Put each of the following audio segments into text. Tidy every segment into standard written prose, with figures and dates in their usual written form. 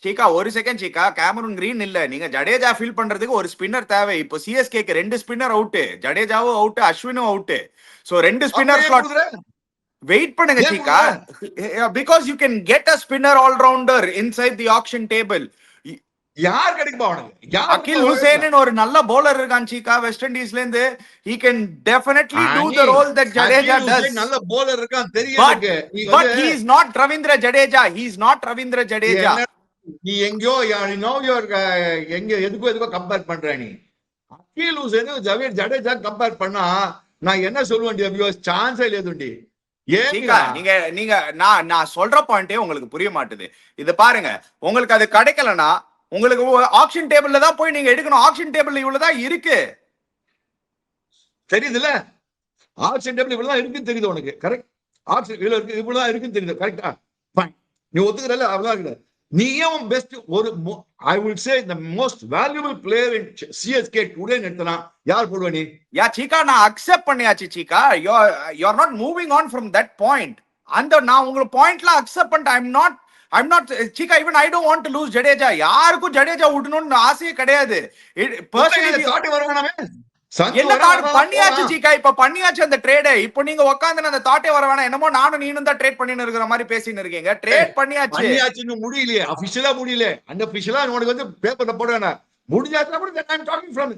சீக்கா ஒரு second சீக்கா, Cameron green இல்ல. நீங்க ஜடேஜா ஃபில் பண்றதுக்கு ஒரு ஸ்பின்னர் தேவை. இப்போ சிஎஸ்கேக்கு 2 ஸ்பின்னர் அவுட். ஜடேஜாவும் அவுட், அஸ்வினும் out. So 2 spinner slot wait பண்ணுங்க சீக்கா. Because you can get a spinner allrounder inside the auction table. யார் கிடைக்குமா அவனுக்கு? அகில் ஹுசேன் ஒரு நல்ல bowler இருக்கான் சீக்கா வெஸ்ட் இண்டீஸ்ல இருந்து. he can definitely do the role that Jadeja does. நல்ல bowler இருக்கான் தெரியுது. But he is not Ravindra Jadeja. He is not Ravindra Jadeja. நீ எங்கயோ எங்க எதுக்கோ கம்பேர் பண்ற நீ. அகில் ஹுசேன் ஜடேஜா கம்பேர் பண்ணா நான் என்ன சொல்லுவேன்? சான்ஸே இல்லையேதுண்டி. நீங்க நான் சொல்ற பாயிண்டே உங்களுக்கு புரிய மாட்டுது. இது பாருங்க, உங்களுக்கு அது கிடைக்கலனா உங்களுக்கு ஆக்ஷன் டேபிள்ல தான் போய் நீங்க எடுக்கணும். ஆக்ஷன் டேபிள்ல இவ்வளவுதான் இருக்கு தெரியுதுல்ல? ஆக்ஷன் டேபிள் இவ்வளவுதான் இருக்குன்னு தெரியுது உனக்கு. கரெக்ட். ஆக்ஷன் இவ்வளவுதான் இருக்குன்னு தெரியுது. கரெக்டா? ஃபைன். நீ ஒத்துக்கிறல்ல? அவ்வளவுதான் இருக்கு. நீயும் பெஸ்ட் ஒரு I will say the most valuable player in CSK today எடுத்தனா யார் போடுவ நீ? யா சீக்கா, நான் அக்செப்ட் பண்ணியாச்சு சீக்கா. you are not moving on from that point. அந்த நான் உங்க பாயிண்ட்ல அக்செப்ட் பண்ணிட்டேன். I'm not Chika, even I don't want to lose Jadeja. யாருக்கும் ஜடேஜா விடணும்னு ஆசையே கிடையாது. பர்சனலி தாட் வரவேணாமே. என்ன தாட் பண்ணியாச்சு சீக்கா, இப்ப பண்ணியாச்சு அந்த ட்ரேட். இப்போ நீங்க உட்கார்ந்து அந்த தாட்டே வர வேணாம். என்னமோ நானும் நீனும் தான் ட்ரேட் பண்ணின்னு இருக்கிற மாதிரி பேசின்னு இருக்கீங்க. ட்ரேட் பண்ணியாச்சுன்னு முடியலையே, அபிஷியலா முடியல. அன்அபிஷியலா உனக்கு வந்து பேப்பர்ல போட வேணாம். முடிஞ்சாச்சுனா கூட I'm talking from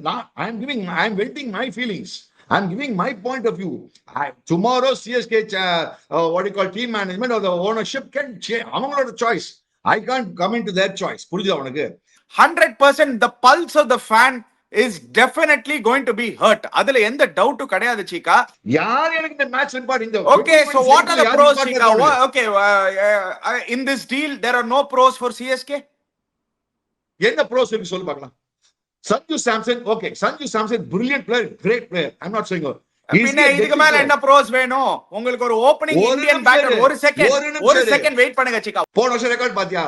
I am venting my feelings. I'm giving my point of view. Tomorrow CSK what you call team management or the ownership can change. அவங்களோட choice. I can't come into their choice. புரியுதா உனக்கு? 100% the pulse of the fan is definitely going to be hurt. அதுல எந்த டவுட்டும் கிடையாது சீக்கா. யார் எனக்கு இந்த மேட்ச் இம்பார்ட் இந்த Okay, so what are the pros சீக்கா? Okay, in this deal there are no pros for CSK. என்ன pros இருக்கு சொல்லு பார்க்கலாம். Sanju Samson, okay. Sanju Samson, brilliant player, great player. I'm not saying இதுக்கு மேல என்ன pros வேணும் உங்களுக்கு? ஒரு ஓப்பனிங் இந்தியன் பேட்டர். ஒரு செகண்ட் வெயிட் பண்ணுங்க சீக்கா. போன வருஷம் ரெக்கார்ட் பாத்தியா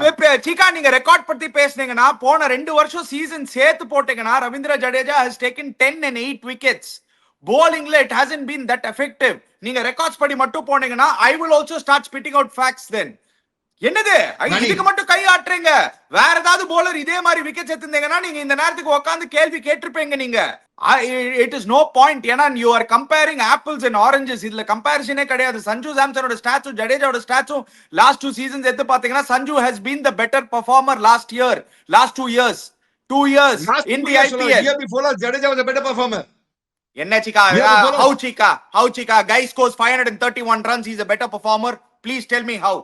சீக்கா? நீங்க ரெக்கார்ட் பத்தி பேசுனீங்கன்னா போன 2 வருஷம் சீசன் சேர்த்து போட்டீங்கன்னா Ravindra Jadeja has taken 10 and 8 wickets. bowlingல it hasn't been that effective. நீங்க ரெக்கார்ட்ஸ் படி மட்டும் போனீங்கன்னா I will also start spitting out facts then. என்னது இதுக்கு மட்டும் கை ஆட்டுறீங்க? வேற ஏதாவது bowler இதே மாதிரி விக்கெட் எடுத்துட்டீங்கன்னா நீங்க இந்த நேரத்துக்கு உட்கார்ந்து கேள்வி கேட்டிருப்பீங்க நீங்க. It is no point. ஏன்னா you are comparing apples and oranges. இதுல கம்பேரிசனே கிடையாது. சஞ்சு சாம்சனோட ஸ்டாட்ஸும் ஜடேஜாவோட ஸ்டாட்ஸும் லாஸ்ட் 2 சீசன்ஸ் எடுத்து பாத்தீங்கன்னா Sanju has been the better performer last 2 years in the IPL. year before Jadeja was a better performer. என்ன சீக்கா? how சீக்கா? guy scores 531 runs, he is a better performer. Please tell me how.